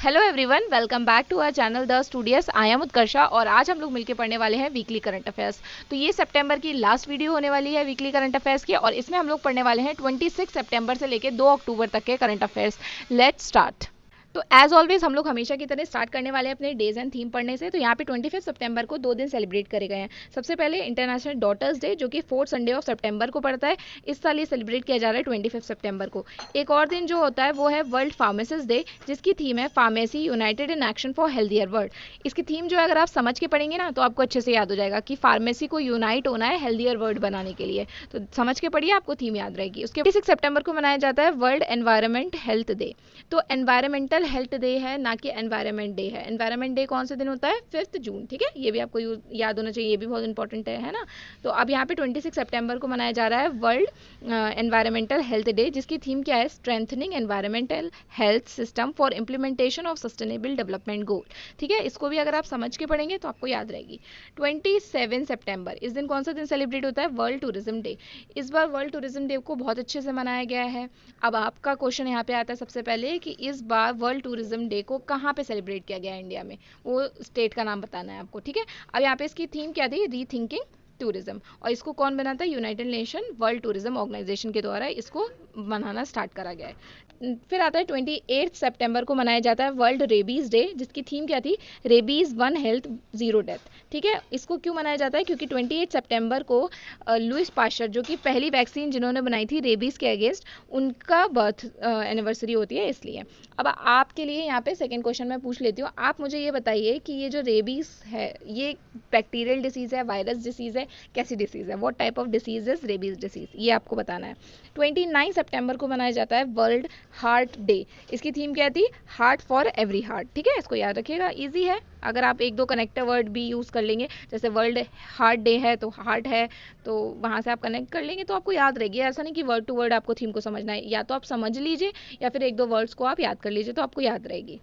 Hello everyone, welcome back to our channel the studious. I am Utkarsha और आज हम लोग मिलकर पढ़ने वाले हैं वीकली करंट अफेयर्स। तो ये सितंबर की लास्ट वीडियो होने वाली है वीकली करंट अफेयर्स की, और इसमें हम लोग पढ़ने वाले हैं 26 सितंबर से लेकर 2 अक्टूबर तक के करंट अफेयर्स। Let's start. तो एज ऑलवेज हम लोग हमेशा की तरह स्टार्ट करने वाले हैं अपने डेज एंड थीम पढ़ने से। तो यहाँ पे 25 सितंबर को 2 दिन सेलिब्रेट करे गए हैं। सबसे पहले इंटरनेशनल डॉटर्स डे, जो कि 4th संडे ऑफ सितंबर को पड़ता है। इस साल ये सेलिब्रेट किया जा रहा है 25 सितंबर को। एक और दिन जो होता है वो है वर्ल्ड फार्मासिस्ट डे, जिसकी थीम है pharmacy United in action for healthier world. इसकी थीम जो है अगर आप समझ के पढ़ेंगे ना तो आपको अच्छे से याद हो जाएगा कि फार्मेसी को यूनाइट होना है हेल्थियर वर्ल्ड बनाने के लिए। तो समझ के पढ़िए, आपको थीम याद रहेगी। उसके 26 सितंबर को मनाया जाता है वर्ल्ड एनवायरमेंट हेल्थ डे। तो एनवायरमेंटल हेल्थ डे है, ना कि एनवायरमेंट डे है। एनवायरमेंट डे कौन से दिन होता है? 5 जून। ठीक है, ये भी आपको याद होना चाहिए, ये भी बहुत इंपॉर्टेंट है ना। तो अब यहाँ पे 26 सितंबर को मनाया जा रहा है वर्ल्ड एनवायरमेंटल हेल्थ डे, जिसकी थीम क्या है? Strengthening environmental health system for implementation of sustainable development goal. ठीक है, इसको भी अगर आप समझ के पढ़ेंगे तो आपको याद रहेगी। 27 सितंबर, इस दिन कौन सा दिन सेलिब्रेट होता है? World tourism day. इस बार वर्ल्ड टूरिज्म डे को बहुत अच्छे से मनाया गया है। अब आपका क्वेश्चन यहाँ पे आता है सबसे पहले कि इस बार वर्ल्ड टूरिज्म डे को कहाँ पे सेलिब्रेट किया गया है इंडिया में, वो स्टेट का नाम बताना है आपको। ठीक है, अब यहाँ पे इसकी थीम क्या थी? Rethinking tourism. और इसको कौन बनाता है? United Nation World Tourism Organization के द्वारा इसको मनाना स्टार्ट करा गया है। फिर आता है 28 सितंबर को मनाया जाता है वर्ल्ड रेबीज डे, जिसकी थीम क्या थी? Rabies 1 health 0 death. ठीक है, इसको क्यों मनाया जाता है? क्योंकि 28 सितंबर को लुइस पाश्चर, जो कि पहली वैक्सीन जिन्होंने बनाई थी रेबीज के अगेंस्ट, उनका बर्थ एनिवर्सरी होती है, इसलिए। अब आपके लिए यहाँ पे सेकंड क्वेश्चन मैं पूछ लेती हूँ। आप मुझे ये बताइए कि ये जो रेबीज है ये बैक्टीरियल डिसीज है, वायरस डिसीज है, कैसी डिसीज है? What type of disease is rabies disease, ये आपको बताना है। 29 सितंबर को मनाया जाता है वर्ल्ड हार्ट डे। इसकी थीम क्या थी? Heart for every heart. ठीक है, इसको याद रखिएगा, इजी है। अगर आप एक दो कनेक्टर वर्ड भी यूज़ कर लेंगे, जैसे वर्ल्ड हार्ट डे है तो हार्ट है, तो वहाँ से आप कनेक्ट कर लेंगे तो आपको याद रहेगी। ऐसा नहीं कि वर्ड टू वर्ड आपको थीम को समझना है, या तो आप समझ लीजिए या फिर एक दो वर्ड्स को आप याद कर लीजिए तो आपको याद रहेगी।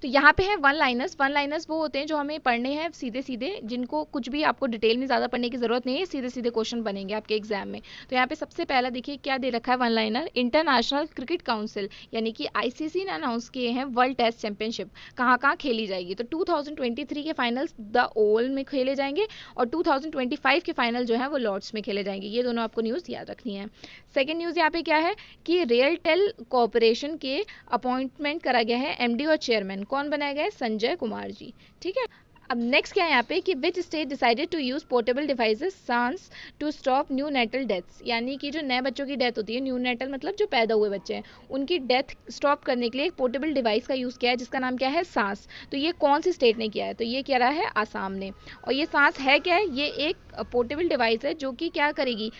तो यहाँ पे है वन लाइनर्स। वन लाइनर्स वो होते हैं जो हमें पढ़ने हैं सीधे सीधे, जिनको कुछ भी आपको डिटेल में ज़्यादा पढ़ने की ज़रूरत नहीं है, सीधे सीधे क्वेश्चन बनेंगे आपके एग्जाम में। तो यहाँ पे सबसे पहला देखिए क्या दे रखा है one liner. International cricket council यानी कि आईसीसी ने अनाउंस किए हैं वर्ल्ड टेस्ट चैंपियनशिप कहाँ कहाँ खेली जाएगी। तो 2023 के फाइनल्स द ओवल में खेले जाएंगे और 2025 के फाइनल जो है वो लॉर्ड्स में खेले जाएंगे। ये दोनों आपको न्यूज़ याद रखनी है। सेकेंड न्यूज़ यहाँ पे क्या है कि रियलटेल कॉरपोरेशन के अपॉइंटमेंट करा गया है एमडी और चेयरमैन। कौन बनाया गया है? संजय कुमार जी। ठीक है, अब नेक्स्ट क्या है यहाँ पे कि which state decided to use portable devices Saans to stop neonatal deaths. यानी कि जो नए बच्चों की डेथ होती है, न्यू नेटल मतलब जो पैदा हुए बच्चे हैं, उनकी डेथ स्टॉप करने के लिए एक पोर्टेबल डिवाइस का यूज़ किया है, जिसका नाम क्या है? सांस। तो ये कौन सी स्टेट ने किया है? तो ये क्या रहा है? आसाम ने। और ये सांस है क्या है? ये एक पोर्टेबल डिवाइस है जो कि क्या करेगी?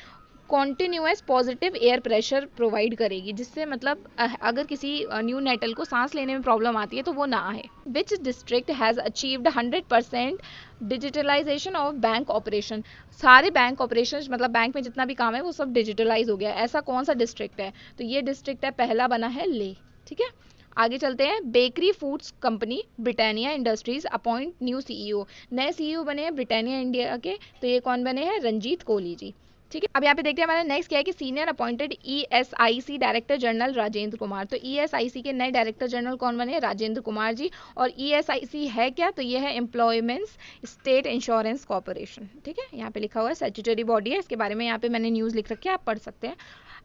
Continuous positive air pressure provide करेगी, जिससे मतलब अगर किसी न्यू नेटल को सांस लेने में प्रॉब्लम आती है तो वो ना आए। Which district has achieved 100% digitalization of bank operation. सारे बैंक ऑपरेशन मतलब बैंक में जितना भी काम है वो सब डिजिटलाइज हो गया। ऐसा कौन सा डिस्ट्रिक्ट है? तो ये डिस्ट्रिक्ट है, पहला बना है ले। ठीक है, आगे चलते हैं। Bakery foods company Britannia Industries appoint new CEO. नए सीईओ बने हैं ब्रिटानिया इंडिया के, तो ये कौन बने हैं? रंजीत कोहली जी। ठीक है, अब यहाँ पे देखते हैं हमारा नेक्स्ट क्या है कि senior appointed ESIC director general Rajendra Kumar. तो ईएसआईसी के नए डायरेक्टर जनरल कौन बने? राजेंद्र कुमार जी। और ईएसआईसी है क्या? तो ये है एम्प्लॉयमेंट्स स्टेट इंश्योरेंस कॉर्पोरेशन। ठीक है, यहाँ पे लिखा हुआ है, स्टैट्यूटरी बॉडी है, इसके बारे में यहाँ पे मैंने न्यूज़ लिख रखी है, आप पढ़ सकते हैं।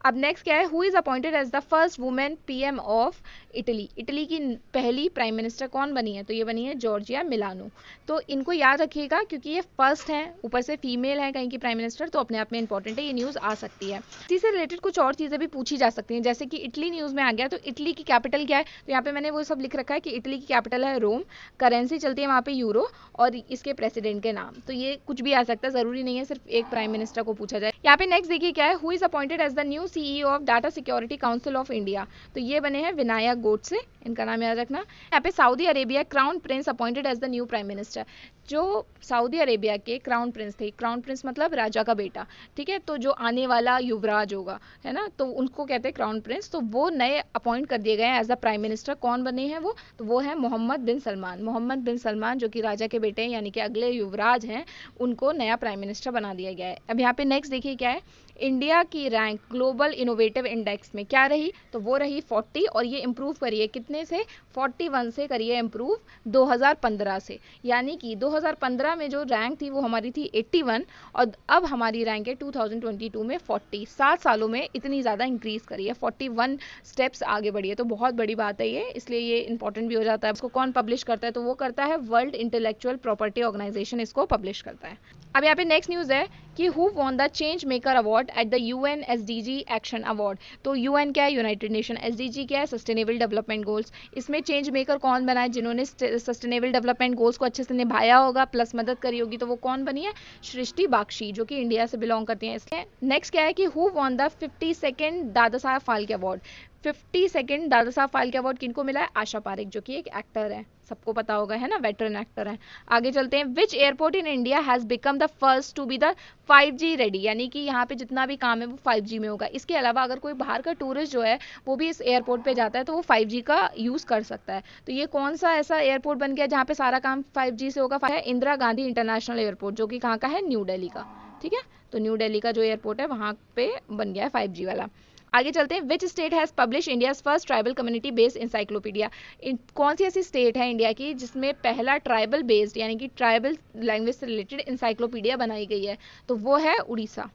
अब नेक्स्ट क्या है? Who is appointed as the first women PM of Italy. Italy की पहली प्राइम मिनिस्टर कौन बनी है? तो ये बनी है जॉर्जिया मिलानो। तो इनको याद रखिएगा क्योंकि ये फर्स्ट हैं, ऊपर से फीमेल है कहीं की प्राइम मिनिस्टर, तो अपने आप में इंपॉर्टेंट है, ये न्यूज़ आ सकती है। इसी से रिलेटेड कुछ और चीज़ें भी पूछी जा सकती हैं, जैसे कि इटली न्यूज़ में आ गया तो इटली की कैपिटल क्या है? तो यहाँ पे मैंने वो सब लिख रखा है कि इटली की कैपिटल है रोम, करेंसी चलती है वहाँ पे यूरो, और इसके प्रेसिडेंट के नाम। तो ये कुछ भी आ सकता है, ज़रूरी नहीं है सिर्फ एक प्राइम मिनिस्टर को पूछा जाए। यहाँ पे नेक्स्ट देखिए क्या है, who is appointed as the new CEO of Data Security Council of India. तो ये बने हैं विनायक गोडसे, इनका नाम याद रखना। यहाँ पे Saudi Arabia crown prince appointed as the new prime minister. जो सऊदी अरेबिया के क्राउन प्रिंस थे, क्राउन प्रिंस मतलब राजा का बेटा, ठीक है, तो जो आने वाला युवराज होगा, है ना, तो उनको कहते हैं क्राउन प्रिंस। तो वो नए अपॉइंट कर दिए गए हैं एज द प्राइम मिनिस्टर। कौन बने हैं वो? तो वो है मोहम्मद बिन सलमान। मोहम्मद बिन सलमान जो कि राजा के बेटे हैं, यानी कि अगले युवराज हैं, उनको नया प्राइम मिनिस्टर बना दिया गया है। अब यहाँ पे नेक्स्ट देखिए क्या है, इंडिया की रैंक ग्लोबल इनोवेटिव इंडेक्स में क्या रही, तो वो रही 40 और ये इम्प्रूव करी है कितने से, 41 से करी है इम्प्रूव 2015 से। यानी कि 2015 में जो रैंक थी वो हमारी थी 81 और अब हमारी रैंक है 2022 में 40। 7 सालों में इतनी ज़्यादा इंक्रीज करी है, 41 स्टेप्स आगे बढ़ी है, तो बहुत बड़ी बात है ये, इसलिए ये इंपॉर्टेंट भी हो जाता है। इसको कौन पब्लिश करता है, तो वो करता है वर्ल्ड इंटेलेक्चुअल प्रॉपर्टी ऑर्गेनाइजेशन, इसको पब्लिश करता है। अब यहाँ पे नेक्स्ट न्यूज़ है कि who won the change maker award at the UN SDG action award. तो यूएन क्या है, यूनाइटेड नेशन, एसडीजी क्या है, सस्टेनेबल डेवलपमेंट गोल्स। इसमें चेंज मेकर कौन बना है, जिन्होंने सस्टेनेबल डेवलपमेंट गोल्स को अच्छे से निभाया होगा प्लस मदद करी होगी, तो वो कौन बनी है, सृष्टि बागची, जो कि इंडिया से बिलोंग करती हैं। इसके नेक्स्ट क्या है कि who won the 52nd Dada Saheb Phalke award. 52nd Dada Saheb Phalke award किनको मिला है, आशा पारेख, जो कि एक एक्टर है, सबको पता होगा, है ना, वेटरन एक्टर है। आगे चलते हैं, which airport in India has become the first to be the 5G ready, यानी कि यहाँ पे जितना भी काम है वो 5G में होगा। इसके अलावा अगर कोई बाहर का टूरिस्ट जो है वो भी इस एयरपोर्ट पे जाता है तो वो 5G का यूज़ कर सकता है। तो ये कौन सा ऐसा एयरपोर्ट बन गया जहाँ पे सारा काम 5G से होगा, है इंदिरा गांधी इंटरनेशनल एयरपोर्ट, जो कि कहाँ का है, न्यू दिल्ली का। ठीक है, तो न्यू दिल्ली का जो एयरपोर्ट है वहाँ पे बन गया है 5G वाला। आगे चलते हैं, which state has publish India's first tribal community based encyclopedia. कौन सी ऐसी स्टेट है इंडिया की जिसमें पहला ट्राइबल बेस्ड यानी कि ट्राइबल लैंग्वेज से रिलेटेड इंसाइक्लोपीडिया बनाई गई है, तो वो है उड़ीसा।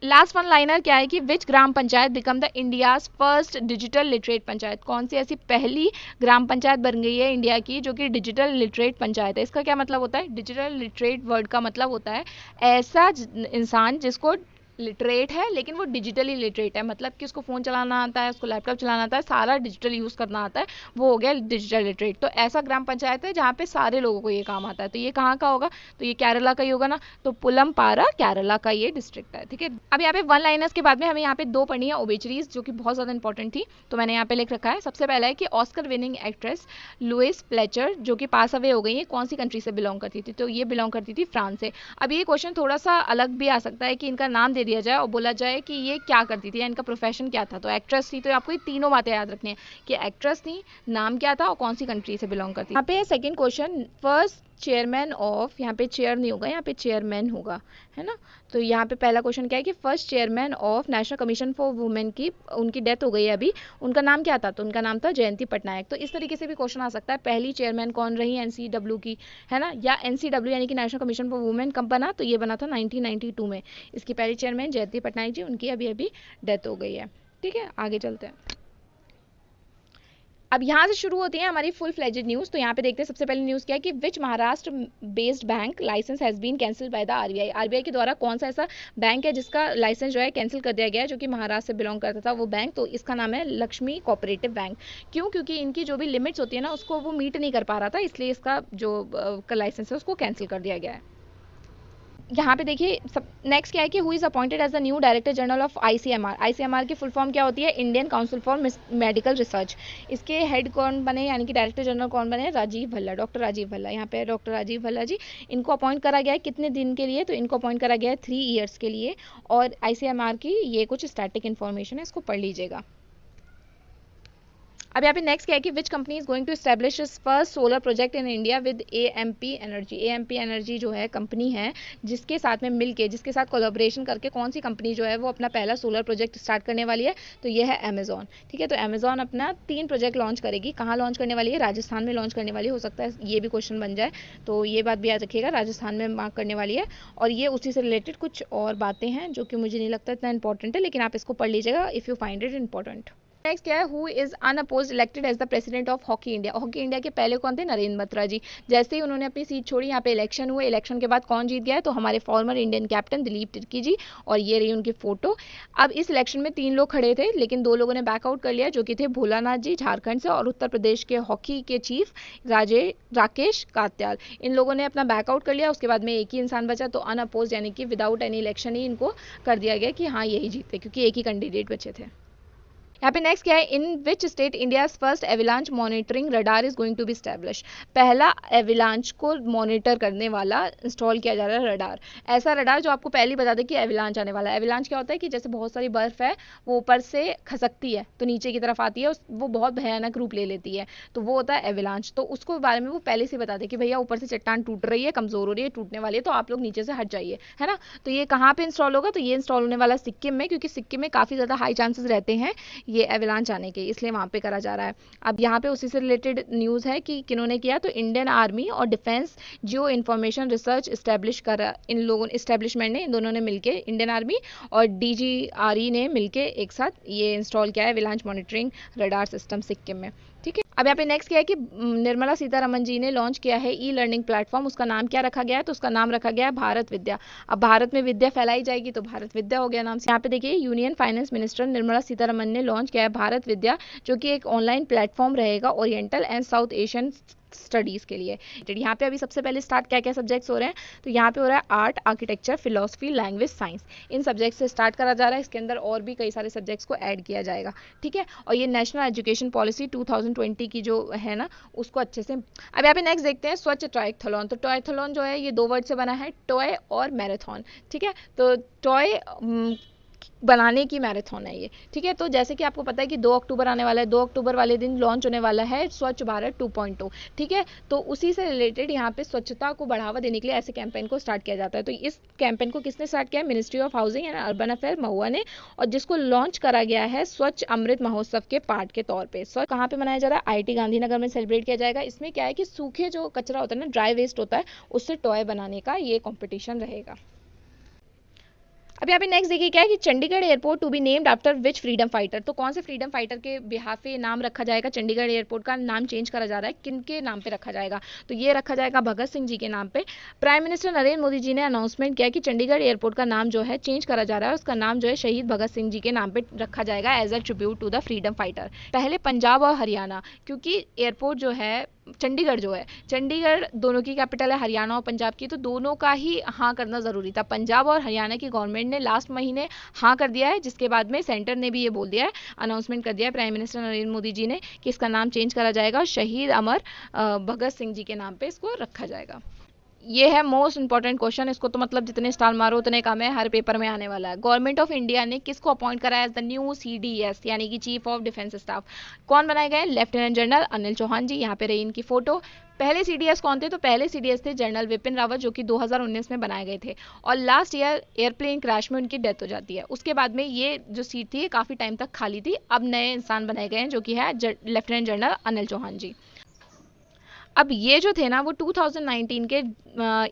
लास्ट वन लाइनर क्या है कि which gram panchayat become the India's first digital literate panchayat. कौन सी ऐसी पहली ग्राम पंचायत बन गई है इंडिया की जो कि डिजिटल लिटरेट पंचायत है। इसका क्या मतलब होता है, डिजिटल लिटरेट वर्ड का मतलब होता है ऐसा इंसान जिसको लिटरेट है लेकिन वो डिजिटली लिटरेट है, मतलब कि उसको फ़ोन चलाना आता है, उसको लैपटॉप चलाना आता है, सारा डिजिटल यूज़ करना आता है, वो हो गया डिजिटल लिटरेट। तो ऐसा ग्राम पंचायत है जहाँ पे सारे लोगों को ये काम आता है। तो ये कहाँ का होगा, तो ये केरला का ही होगा ना, तो पुलमपारा केरला का ये डिस्ट्रिक्ट है। ठीक है, अब यहाँ पे वन लाइनर्स के बाद में हमें यहाँ पे दो पढ़नी है ओबेचरीज, जो कि बहुत ज़्यादा इंपॉर्टेंट थी, तो मैंने यहाँ पे लिख रखा है। सबसे पहला है कि Oscar winning actress Louise Fletcher जो कि पास अवे हो गई है, कौन सी कंट्री से बिलोंग करती थी, तो ये बिलोंग करती थी फ्रांस से। अब ये क्वेश्चन थोड़ा सा अलग भी आ सकता है कि इनका नाम दे दिया जाए और बोला जाए कि ये क्या करती थी या इनका प्रोफेशन क्या था। तो एक्ट्रेस थी, तो आपको ये तीनों बातें याद रखनी है कि एक्ट्रेस थी, नाम क्या था और कौन सी कंट्री से बिलोंग करती। यहाँ पे second question, first chairman of, यहाँ पे चेयर नहीं होगा, यहाँ पे चेयरमैन होगा, है ना। तो यहाँ पे पहला क्वेश्चन क्या है कि first chairman of national commission for women की उनकी डेथ हो गई है अभी, उनका नाम क्या था, तो उनका नाम था जयंती पटनायक। तो इस तरीके से भी क्वेश्चन आ सकता है, पहली चेयरमैन कौन रही एनसीडब्ल्यू की, है ना, या एनसीडब्ल्यू यानी कि नेशनल कमीशन फॉर वुमेन कब बना, तो ये बना था 1992 में। इसकी पहली चेयरमैन जयंती पटनायक जी, उनकी अभी अभी डेथ हो गई है। ठीक है, आगे चलते हैं। अब यहाँ से शुरू होती है हमारी फुल फ्लेजेड न्यूज़। तो यहाँ पे देखते हैं सबसे पहले न्यूज़ क्या है कि which Maharashtra based bank license has been cancel by the RBI. RBI के द्वारा कौन सा ऐसा बैंक है जिसका लाइसेंस जो है कैंसिल कर दिया गया है, जो कि महाराष्ट्र से बिलोंग करता था वो बैंक, तो इसका नाम है लक्ष्मी कोऑपरेटिव बैंक। क्यों, क्योंकि इनकी जो भी लिमिट्स होती है ना उसको वो मीट नहीं कर पा रहा था, इसलिए इसका जो लाइसेंस है उसको कैंसिल कर दिया गया है। यहाँ पे देखिए सब नेक्स्ट क्या है कि who is appointed as the new director general of ICMR. ICMR की फुल फॉर्म क्या होती है, Indian Council for Medical Research. इसके हेड कौन बने यानी कि डायरेक्टर जनरल कौन बने, राजीव भल्ला, डॉक्टर राजीव भल्ला। यहाँ पे डॉक्टर राजीव भल्ला जी, इनको अपॉइंट करा गया है कितने दिन के लिए, तो इनको अपॉइंट करा गया है 3 ईयर्स के लिए। और आईसीएमआर की ये कुछ स्टैटिक इन्फॉर्मेशन है, इसको पढ़ लीजिएगा। अब यहाँ पे नेक्स्ट क्या है कि which company is going to establish its first solar project in India with AMP energy. AMP energy जो है कंपनी है जिसके साथ में मिलके, जिसके साथ कोलैबोरेशन करके कौन सी कंपनी जो है वो अपना पहला सोलर प्रोजेक्ट स्टार्ट करने वाली है, तो ये है अमेजॉन। ठीक है, तो अमेजॉन अपना 3 प्रोजेक्ट लॉन्च करेगी। कहाँ लॉन्च करने वाली है, राजस्थान में लॉन्च करने वाली है, हो सकता है ये भी क्वेश्चन बन जाए, तो ये बात भी याद रखिएगा, राजस्थान में मार्क करने वाली है। और ये उसी से रिलेटेड कुछ और बातें हैं जो कि मुझे नहीं लगता इतना इंपॉर्टेंट है, लेकिन आप इसको पढ़ लीजिएगा if you find it important. Next क्या है, who is unopposed elected as the president of Hockey India. Hockey India के पहले कौन थे, नरेंद्र बत्रा जी। जैसे ही उन्होंने अपनी सीट छोड़ी, यहाँ पे इलेक्शन हुए, इलेक्शन के बाद कौन जीत गया है, तो हमारे former Indian captain Dilip Tirkey ji, और ये रही उनकी फोटो। अब इस इलेक्शन में 3 लोग खड़े थे लेकिन 2 लोगों ने बैकआउट कर लिया, जो कि थे भोलानाथ जी झारखंड से और उत्तर प्रदेश के हॉकी के चीफ राकेश कात्याल। इन लोगों ने अपना बैकआउट कर लिया, उसके बाद में एक ही इंसान बचा, तो अनअपोज यानी कि विदाउट एनी इलेक्शन ही इनको कर दिया गया कि हाँ यही जीते, क्योंकि एक ही कैंडिडेट बचे थे। यहाँ पे नेक्स्ट क्या है, in which state India first avalanche monitoring radar is going to be establish. पहला एविलांच को मॉनिटर करने वाला इंस्टॉल किया जा रहा है रडार। ऐसा रडार जो आपको पहले ही बता दे कि एविलांच आने वाला है। एविलांच क्या होता है कि जैसे बहुत सारी बर्फ है वो ऊपर से खसकती है तो नीचे की तरफ आती है, वो बहुत भयानक रूप ले लेती है, तो वो होता है एविलांच। तो उसको बारे में वो पहले से बता दे कि भैया ऊपर से चट्टान टूट रही है, कमजोर हो रही है, टूटने वाली है, तो आप लोग नीचे से हट जाइए, है ना। तो ये कहाँ पे इंस्टॉल होगा, तो ये इंस्टॉल होने वाला सिक्किम में, क्योंकि सिक्किम में काफी ज्यादा हाई चांसेस रहते हैं ये एविलांच आने के, इसलिए वहां पे करा जा रहा है। अब यहाँ पे उसी से रिलेटेड न्यूज है कि किन्होंने किया, तो इंडियन आर्मी और डिफेंस जियो इंफॉर्मेशन रिसर्च एस्टेब्लिश करा, इन लोगों एस्टेब्लिशमेंट ने, इन दोनों ने मिलके, इंडियन आर्मी और DGRE ने मिलके एक साथ ये इंस्टॉल किया है एविलांच मॉनिटरिंग रडार सिस्टम सिक्किम में। ठीक है, अब यहाँ पे नेक्स्ट क्या है कि निर्मला सीतारमन जी ने लॉन्च किया है ई लर्निंग प्लेटफॉर्म। उसका नाम क्या रखा गया है, तो उसका नाम रखा गया है भारत विद्या। अब भारत में विद्या फैलाई जाएगी तो भारत विद्या हो गया नाम से। यहाँ पे देखिए union finance minister Nirmala Sitharaman ने लॉन्च किया है भारत विद्या, जो कि एक ऑनलाइन प्लेटफॉर्म रहेगा oriental and south Asian studies के लिए। यहाँ पे अभी सबसे पहले स्टार्ट क्या क्या सब्जेक्ट्स हो रहे हैं, तो यहाँ पे हो रहा है art, architecture, philosophy, language, science, इन सब्जेक्ट्स से स्टार्ट करा जा रहा है। इसके अंदर और भी कई सारे सब्जेक्ट्स को ऐड किया जाएगा। ठीक है, और ये नेशनल एजुकेशन पॉलिसी 2020 की जो है ना, उसको अच्छे से। अब यहाँ पे नेक्स्ट देखते हैं स्वच्छ ट्रायथलॉन। तो ट्रायथलॉन जो है ये 2 वर्ड से बना है, टॉय और मैराथन। ठीक है, तो टॉय बनाने की मैराथन है ये। ठीक है, तो जैसे कि आपको पता है कि 2 अक्टूबर आने वाला है, 2 अक्टूबर वाले दिन लॉन्च होने वाला है स्वच्छ भारत 2.0। ठीक है, तो उसी से रिलेटेड यहाँ पे स्वच्छता को बढ़ावा देने के लिए ऐसे कैंपेन को स्टार्ट किया जाता है। तो इस कैंपेन को किसने स्टार्ट किया है, ministry of housing and urban affair महुआ ने, और जिसको लॉन्च करा गया है स्वच्छ अमृत महोत्सव के पार्ट के तौर पर। स्वच्छ कहाँ पे मनाया जा रहा है, IIT गांधीनगर में सेलिब्रेट किया जाएगा। इसमें क्या है कि सूखे जो कचरा होता है ना, ड्राई वेस्ट होता है, उससे टॉय बनाने का ये कॉम्पिटिशन रहेगा। अब यहाँ पे नेक्स्ट देखिए क्या है कि Chandigarh airport to be named after which freedom fighter. तो कौन से फ्रीडम फाइटर के बिहाफ पे नाम रखा जाएगा, चंडीगढ़ एयरपोर्ट का नाम चेंज करा जा रहा है, किन के नाम पे रखा जाएगा, तो ये रखा जाएगा भगत सिंह जी के नाम पे। प्राइम मिनिस्टर नरेंद्र मोदी जी ने अनाउंसमेंट किया कि चंडीगढ़ एयरपोर्ट का नाम जो है चेंज करा जा रहा है, उसका नाम जो है शहीद भगत सिंह जी के नाम पे रखा जाएगा as a tribute to the freedom fighter. पहले पंजाब और हरियाणा, क्योंकि एयरपोर्ट जो है चंडीगढ़ जो है, चंडीगढ़ दोनों की कैपिटल है, हरियाणा और पंजाब की, तो दोनों का ही हाँ करना जरूरी था। पंजाब और हरियाणा की गवर्नमेंट ने लास्ट महीने हाँ कर दिया है, जिसके बाद में सेंटर ने भी ये बोल दिया है, अनाउंसमेंट कर दिया है प्राइम मिनिस्टर नरेंद्र मोदी जी ने कि इसका नाम चेंज करा जाएगा, शहीद अमर भगत सिंह जी के नाम पे इसको रखा जाएगा। ये है मोस्ट इंपॉर्टेंट क्वेश्चन, इसको तो मतलब जितने स्टार मारो उतने कम है, हर पेपर में आने वाला है। गवर्नमेंट ऑफ इंडिया ने किसको अपॉइंट करा एज द न्यू CDS यानी कि चीफ ऑफ डिफेंस स्टाफ। कौन बनाए गए, लेफ्टिनेंट जनरल अनिल चौहान जी। यहाँ पे रही इनकी फोटो। पहले CDS कौन थे, तो पहले CDS थे जनरल विपिन रावत, जो कि 2019 में बनाए गए थे, और लास्ट ईयर एयरप्लेन क्रैश में उनकी डेथ हो जाती है। उसके बाद में ये जो सीट थी काफी टाइम तक खाली थी। अब नए इंसान बनाए गए हैं, जो कि है लेफ्टिनेंट जनरल अनिल चौहान जी। अब ये जो थे ना वो 2019 के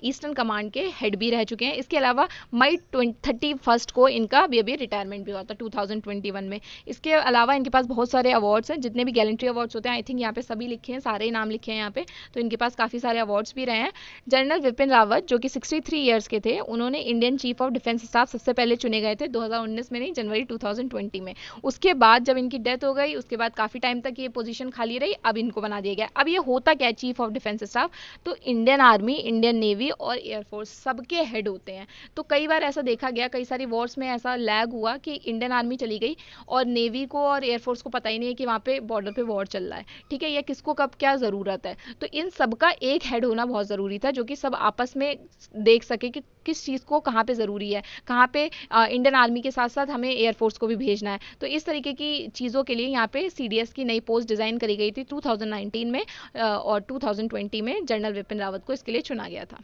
ईस्टर्न कमांड के हेड भी रह चुके हैं। इसके अलावा मई 31 को इनका अभी रिटायरमेंट भी हुआ था 2021 में। इसके अलावा इनके पास बहुत सारे अवार्ड्स हैं, जितने भी गैलेंट्री अवार्ड्स होते हैं, आई थिंक यहाँ पे सभी लिखे हैं, सारे नाम लिखे हैं यहाँ पे, तो इनके पास काफ़ी सारे अवार्ड्स भी रहे हैं। जनरल विपिन रावत जो कि 63 ईयर्स के थे, उन्होंने Indian chief of defence staff सबसे पहले चुने गए थे 2019 में नहीं, जनवरी 2020 में। उसके बाद जब इनकी डेथ हो गई, उसके बाद काफ़ी टाइम तक ये पोजीशन खाली रही, अब इनको बना दिया गया। अब ये होता क्या है चीफ ऑफ डिफेंस स्टाफ, तो इंडियन आर्मी, इंडियन नेवी और एयरफोर्स सबके हेड होते हैं। तो कई बार ऐसा देखा गया, कई सारी वॉर्स में ऐसा लैग हुआ कि इंडियन आर्मी चली गई और नेवी को और एयरफोर्स को पता ही नहीं है कि वहाँ पे बॉर्डर पे वॉर चल रहा है, ठीक है, या किसको कब क्या ज़रूरत है। तो इन सबका एक हेड होना बहुत ज़रूरी था, जो कि सब आपस में देख सके कि किस चीज़ को कहाँ पे ज़रूरी है, कहाँ पे इंडियन आर्मी के साथ साथ हमें एयरफोर्स को भी भेजना है। तो इस तरीके की चीज़ों के लिए यहाँ पे CDS की नई पोस्ट डिज़ाइन करी गई थी 2019 में, और 2020 में जनरल विपिन रावत को इसके लिए चुना गया था।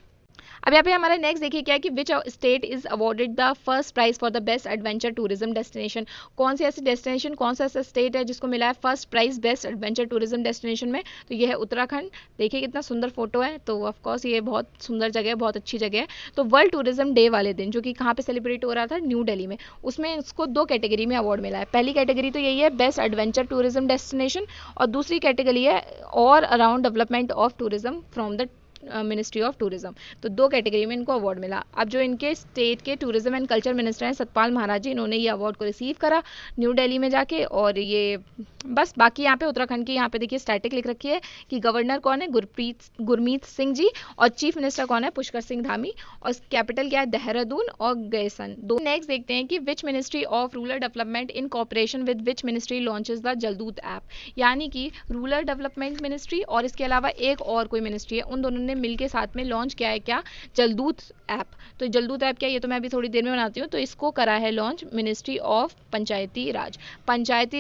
अब यहाँ पे हमारा नेक्स्ट देखिए क्या है कि which state is awarded the first prize for the best adventure tourism destination. कौन सी ऐसी डेस्टिनेशन, कौन सा ऐसा स्टेट है जिसको मिला है first prize best adventure tourism destination में, तो ये है उत्तराखंड। देखिए कितना सुंदर फोटो है, तो ऑफकोर्स ये बहुत सुंदर जगह है, बहुत अच्छी जगह है। तो वर्ल्ड टूरिज्म डे वाले दिन, जो कि कहाँ पे सेलिब्रेट हो रहा था, न्यू दिल्ली में, उसमें इसको 2 कैटेगरी में अवार्ड मिला है। पहली कैटेगरी तो यही है बेस्ट एडवेंचर टूरिज्म डेस्टिनेशन, और दूसरी कैटेगरी है और around development of tourism from the ministry of tourism. तो 2 कैटेगरी में इनको अवार्ड मिला। अब जो इनके स्टेट के टूरिज्म एंड कल्चर मिनिस्टर हैं सतपाल महाराज जी, इन्होंने ये अवार्ड को रिसीव करा न्यू दिल्ली में जाके। और ये बस बाकी यहाँ पे उत्तराखंड की यहाँ पे देखिए स्टैटिक लिख रखी है कि गवर्नर कौन है, गुरमीत सिंह जी, और चीफ मिनिस्टर कौन है, पुष्कर सिंह धामी, और कैपिटल क्या है, देहरादून और गैसन। दो नेक्स्ट देखते हैं कि which ministry of rural development in cooperation with which ministry launches the Jaldoot app. यानी कि रूरल डेवलपमेंट मिनिस्ट्री और इसके अलावा एक और कोई मिनिस्ट्री है, उन दोनों ने मिलकर साथ में लॉन्च किया है क्या, जलदूत ऐप। तो जलदूत ऐप क्या, ये तो मैं अभी थोड़ी देर में बनाती हूँ। तो इसको करा है launch ministry of Panchayati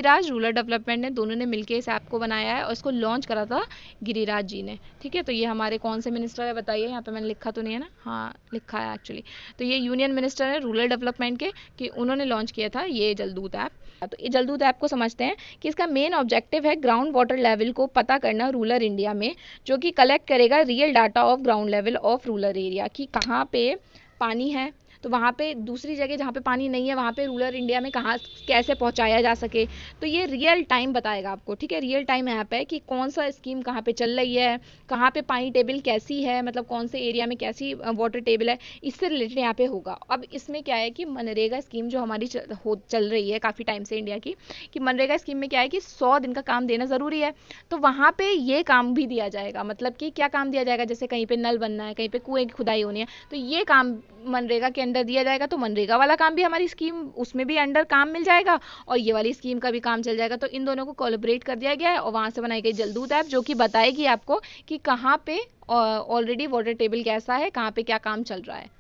Raj rural development ने, दोनों ने मिलकर इस ऐप को बनाया है और इसको लॉन्च करा था गिरिराज जी ने। ठीक है, तो ये हमारे कौन से मिनिस्टर है बताइए, यहाँ पे मैंने लिखा तो नहीं है ना, हाँ लिखा है एक्चुअली। तो ये यूनियन मिनिस्टर है रूरल डेवलपमेंट के, कि उन्होंने लॉन्च किया था ये जलदूत ऐप। तो ये जलदूत ऐप को समझते हैं कि इसका मेन ऑब्जेक्टिव है ग्राउंड वाटर लेवल को पता करना रूरल इंडिया में, जो कि कलेक्ट करेगा real data of ground level of rural area, कि कहाँ पे पानी है, तो वहाँ पे दूसरी जगह जहाँ पे पानी नहीं है वहाँ पे रूरल इंडिया में कहाँ कैसे पहुँचाया जा सके। तो ये रियल टाइम बताएगा आपको। ठीक है, रियल टाइम ऐप है कि कौन सा स्कीम कहाँ पे चल रही है, कहाँ पे पानी टेबल कैसी है, मतलब कौन से एरिया में कैसी वाटर टेबल है, इससे रिलेटेड यहाँ पे होगा। अब इसमें क्या है कि मनरेगा स्कीम जो हमारी चल रही है काफ़ी टाइम से इंडिया की, कि मनरेगा स्कीम में क्या है कि 100 दिन का काम देना ज़रूरी है। तो वहाँ पर ये काम भी दिया जाएगा, मतलब कि क्या काम दिया जाएगा, जैसे कहीं पर नल बनना है, कहीं पर कुएँ की खुदाई होनी है, तो ये काम मनरेगा के अंडर दिया जाएगा। तो मनरेगा वाला काम भी हमारी स्कीम उसमें भी अंडर काम मिल जाएगा और ये वाली स्कीम का भी काम चल जाएगा। तो इन दोनों को कोलैबोरेट कर दिया गया है और वहां से बनाई गई जलदूत ऐप, जो कि बताएगी आपको कि कहाँ पे ऑलरेडी वाटर टेबल कैसा है, कहाँ पे क्या काम चल रहा है।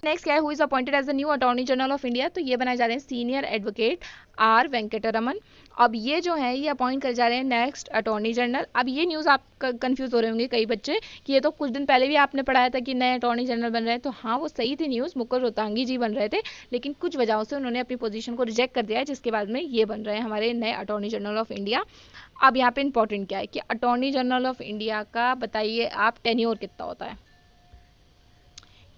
नेक्स्ट क्या है, who is appointed as the new attorney general of India. तो ये बनाए जा रहे हैं सीनियर एडवोकेट आर वेंकटरमन। अब ये जो है ये अपॉइंट कर जा रहे हैं नेक्स्ट अटॉर्नी जनरल। अब ये न्यूज़ आप कंफ्यूज हो रहे होंगे कई बच्चे कि ये तो कुछ दिन पहले भी आपने पढ़ाया था कि नए अटॉर्नी जनरल बन रहे हैं। तो हाँ, वो सही थी न्यूज़, मुकुल रोहतांगी जी बन रहे थे, लेकिन कुछ वजहों से उन्होंने अपनी पोजीशन को रिजेक्ट कर दिया है, जिसके बाद में ये बन रहे हैं हमारे नए अटॉर्नी जनरल ऑफ इंडिया। अब यहाँ पे इंपॉर्टेंट क्या है कि अटॉर्नी जनरल ऑफ इंडिया का बताइए आप टेन्योर कितना होता है,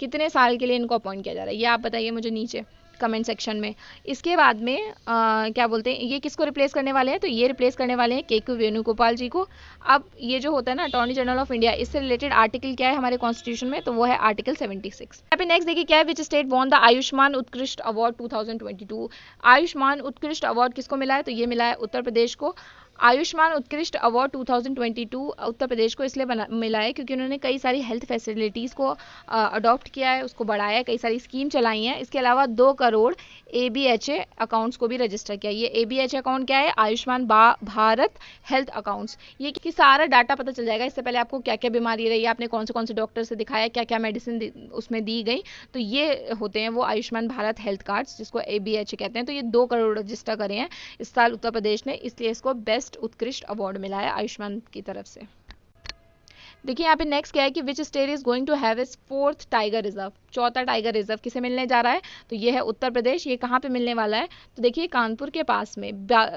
कितने साल के लिए इनको अपॉइंट किया जा रहा है, ये आप बताइए मुझे नीचे कमेंट सेक्शन में। इसके बाद में क्या बोलते हैं, ये किसको रिप्लेस करने वाले हैं, तो ये रिप्लेस करने वाले हैं के वेणुगोपाल जी को। अब ये जो होता है ना अटॉर्नी जनरल ऑफ इंडिया, इससे रिलेटेड आर्टिकल क्या है हमारे कॉन्स्टिट्यूशन में, तो वो है आर्टिकल 76। यहाँ पे नेक्स्ट देखिए क्या है, which state won the Ayushman उत्कृष्ट अवार्ड 2022। आयुष्मान उत्कृष्ट अवार्ड किसको मिला है, तो ये मिला है उत्तर प्रदेश को। आयुष्मान उत्कृष्ट अवार्ड 2022 उत्तर प्रदेश को इसलिए मिला है क्योंकि उन्होंने कई सारी हेल्थ फैसिलिटीज़ को अडॉप्ट किया है, उसको बढ़ाया है, कई सारी स्कीम चलाई हैं। इसके अलावा 2 करोड़ ABHA अकाउंट्स को भी रजिस्टर किया। ये ABHA अकाउंट क्या है, आयुष्मान भारत हेल्थ अकाउंट्स। ये कि सारा डाटा पता चल जाएगा, इससे पहले आपको क्या क्या बीमारी रही है, आपने कौन से डॉक्टर से दिखाया, क्या क्या मेडिसिन उसमें दी गई, तो ये होते हैं वो आयुष्मान भारत हेल्थ कार्ड्स, जिसको ABHA कहते हैं। तो ये 2 करोड़ रजिस्टर करे हैं इस साल उत्तर प्रदेश ने, इसलिए इसको बेस्ट उत्कृष्ट अवार्ड मिला है आयुष्मान की तरफ से। देखिए यहाँ पे नेक्स्ट क्या है कि which state is going to have its 4th tiger reserve. 4था टाइगर रिजर्व किसे मिलने जा रहा है, तो ये है उत्तर प्रदेश। ये कहाँ पे मिलने वाला है, तो देखिए कानपुर के पास में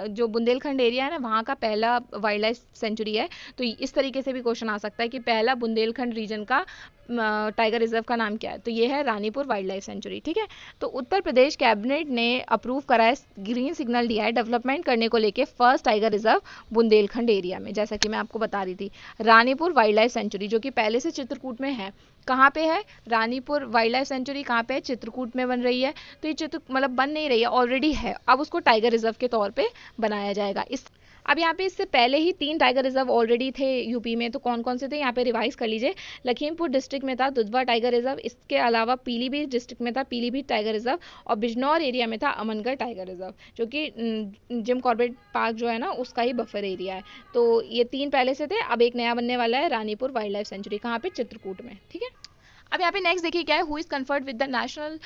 जो बुंदेलखंड एरिया है ना, वहाँ का पहला वाइल्ड लाइफ सेंचुरी है। तो इस तरीके से भी क्वेश्चन आ सकता है कि पहला बुंदेलखंड रीजन का टाइगर रिजर्व का नाम क्या है, तो ये है रानीपुर वाइल्ड लाइफ सेंचुरी। ठीक है, तो उत्तर प्रदेश कैबिनेट ने अप्रूव करा है, ग्रीन सिग्नल दिया है डेवलपमेंट करने को लेके 1st tiger reserve Bundelkhand area में, जैसा कि मैं आपको बता रही थी। रानीपुर वाइल्ड लाइफ सेंचुरी जो कि पहले से चित्रकूट में है, कहाँ पे है, रानीपुर वाइल्ड लाइफ सेंचुरी कहाँ पे है, चित्रकूट में बन रही है। तो ये मतलब बन नहीं रही है, ऑलरेडी है, अब उसको टाइगर रिजर्व के तौर पे बनाया जाएगा। अब यहाँ पे इससे पहले ही 3 टाइगर रिजर्व ऑलरेडी थे यूपी में, तो कौन कौन से थे यहाँ पे रिवाइज कर लीजिए। लखीमपुर डिस्ट्रिक्ट में था दुधवा टाइगर रिजर्व, इसके अलावा पीलीभीत डिस्ट्रिक्ट में था पीलीभीत टाइगर रिजर्व, और बिजनौर एरिया में था अमनगढ़ टाइगर रिजर्व, जो कि जिम कॉर्बेट पार्क जो है ना उसका ही बफर एरिया है। तो ये 3 पहले से थे, अब एक नया बनने वाला है रानीपुर वाइल्ड लाइफ सेंचुरी, कहाँ पे, चित्रकूट में। ठीक है, अब यहाँ पे नेक्स्ट देखिए क्या है, who is conferred with the national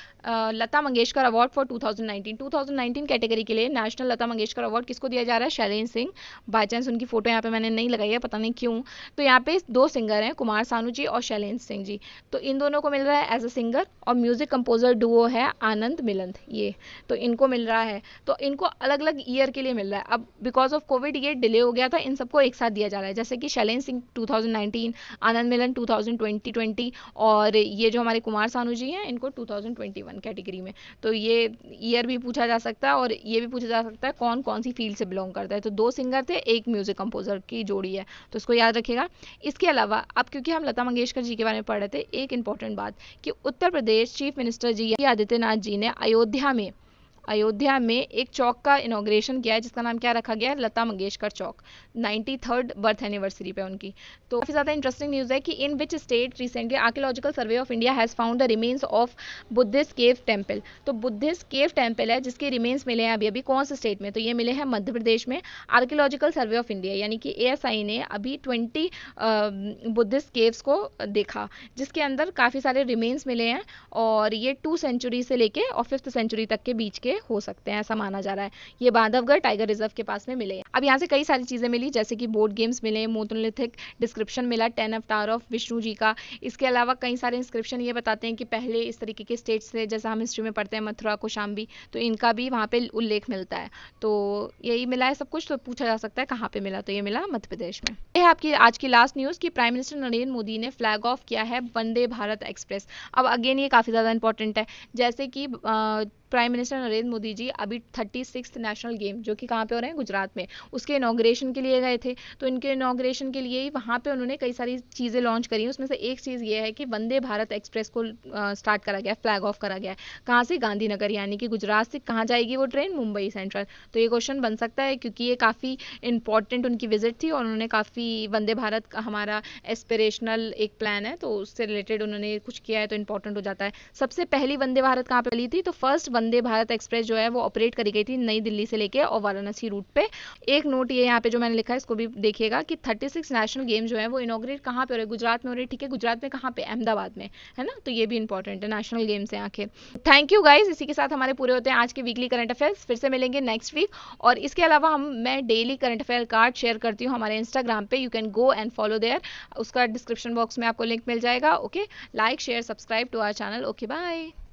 Lata Mangeshkar award for 2019। 2019 category के लिए नेशनल लता मंगेशकर अवार्ड किसको दिया जा रहा है, शैलेंद्र सिंह। बाई चांस उनकी फोटो यहाँ पे मैंने नहीं लगाई है, पता नहीं क्यों। तो यहाँ पे 2 सिंगर हैं, कुमार सानू जी और शैलेंद्र सिंह जी। तो इन दोनों को मिल रहा है एज अ सिंगर, और म्यूजिक कंपोजर डुओ है आनंद मिलंद, ये तो इनको मिल रहा है। तो इनको अलग अलग ईयर के लिए मिल रहा है। अब बिकॉज ऑफ कोविड ये डिले हो गया था, इन सबको एक साथ दिया जा रहा है, जैसे कि शैलेंद्र सिंह 2019, आनंद मिलंद 2020 और और ये जो हमारे कुमार सानू जी हैं इनको 2021 कैटेगरी में। तो ये ईयर भी पूछा जा सकता है और ये भी पूछा जा सकता है कौन कौन सी फील्ड से बिलोंग करता है। तो 2 सिंगर थे, एक म्यूजिक कंपोजर की जोड़ी है, तो इसको याद रखिएगा। इसके अलावा अब क्योंकि हम लता मंगेशकर जी के बारे में पढ़ रहे थे, एक इंपॉर्टेंट बात कि उत्तर प्रदेश चीफ मिनिस्टर जी आदित्यनाथ जी ने अयोध्या में एक चौक का इनॉग्रेशन किया है जिसका नाम क्या रखा गया है, Lata Mangeshkar Chowk, 93rd birth anniversary पे उनकी। तो काफ़ी ज़्यादा इंटरेस्टिंग न्यूज़ है कि in which state recently Archaeological Survey of India has found the remains of Buddhist cave temple. तो बुद्धिस्ट केव टेम्पल है जिसके रिमेन्स मिले हैं अभी अभी कौन से स्टेट में, तो ये मिले हैं मध्य प्रदेश में। आर्कियोलॉजिकल सर्वे ऑफ इंडिया यानी कि ASI ने अभी 20 बुद्धिस्ट केव्स को देखा जिसके अंदर काफ़ी सारे रिमेन्स मिले हैं और ये 2 सेंचुरी से लेके और 5th सेंचुरी तक के बीच के हो सकते हैं, ऐसा माना जा रहा है। ये बांधवगढ़ टाइगर रिजर्व के पास में मिले हैं। अब यहाँ से कई सारी चीज़ें मिली जैसे कि बोर्ड गेम्स मिले, मोनोलिथिक डिस्क्रिप्शन मिला 10 अवतार ऑफ विष्णु जी का। इसके अलावा कई सारे इंस्क्रिप्शन ये बताते हैं कि पहले इस तरीके के स्टेट्स थे जैसा हम हिस्ट्री में पढ़ते हैं मथुरा कौशाम्बी, तो इनका भी वहाँ पे उल्लेख मिलता है। तो यही मिला है सब कुछ। तो पूछा जा सकता है कहाँ पे मिला, तो ये मिला मध्य प्रदेश में। ये है आपकी आज की लास्ट न्यूज़ कि प्राइम मिनिस्टर नरेंद्र मोदी ने फ्लैग ऑफ किया है वंदे भारत एक्सप्रेस। अब अगेन ये काफ़ी ज़्यादा इंपॉर्टेंट है, जैसे कि प्राइम मिनिस्टर नरेंद्र मोदी जी अभी 36th नेशनल गेम जो कि कहाँ पे हो रहे हैं, गुजरात में, उसके इनॉग्रेशन के लिए गए थे। तो इनके इनॉग्रेशन के लिए ही वहाँ पे उन्होंने कई सारी चीज़ें लॉन्च करी। उसमें से एक चीज़ ये है कि वंदे भारत एक्सप्रेस को स्टार्ट करा गया, फ्लैग ऑफ करा गया है। कहाँ से, गांधीनगर, यानी कि गुजरात से कहाँ जाएगी वो ट्रेन, मुंबई सेंट्रल। तो ये क्वेश्चन बन सकता है क्योंकि ये काफ़ी इंपॉर्टेंट उनकी विजिट थी और उन्होंने काफ़ी वंदे भारत का हमारा एस्पिरेशनल एक प्लान है तो उससे रिलेटेड उन्होंने कुछ किया है तो इंपॉर्टेंट हो जाता है। सबसे पहली वंदे भारत कहाँ पे चली थी, तो फर्स्ट वंदे भारत एक्सप्रेस जो है वो ऑपरेट करी गई थी नई दिल्ली से लेके और वाराणसी रूट पे। एक नोट ये यहाँ पे जो मैंने लिखा है इसको भी देखिएगा कि 36 नेशनल गेम जो है वो इनॉग्रेट कहाँ पे हो रहे हैं, गुजरात में हो रहे हैं। ठीक है, गुजरात में कहाँ पे, अहमदाबाद में, है ना। तो ये भी इंपॉर्टेंट है, नेशनल गेम्स हैं आखिर। थैंक यू गाइज, इसी के साथ हमारे पूरे होते हैं आज के वीकली करंट अफेयर्स। फिर से मिलेंगे नेक्स्ट वीक। और इसके अलावा मैं daily current affair card share करती हूँ हमारे इंस्टाग्राम पे, you can go and follow there. उसका डिस्क्रिप्शन बॉक्स में आपको लिंक मिल जाएगा। Okay, like share subscribe to our channel. Okay, bye.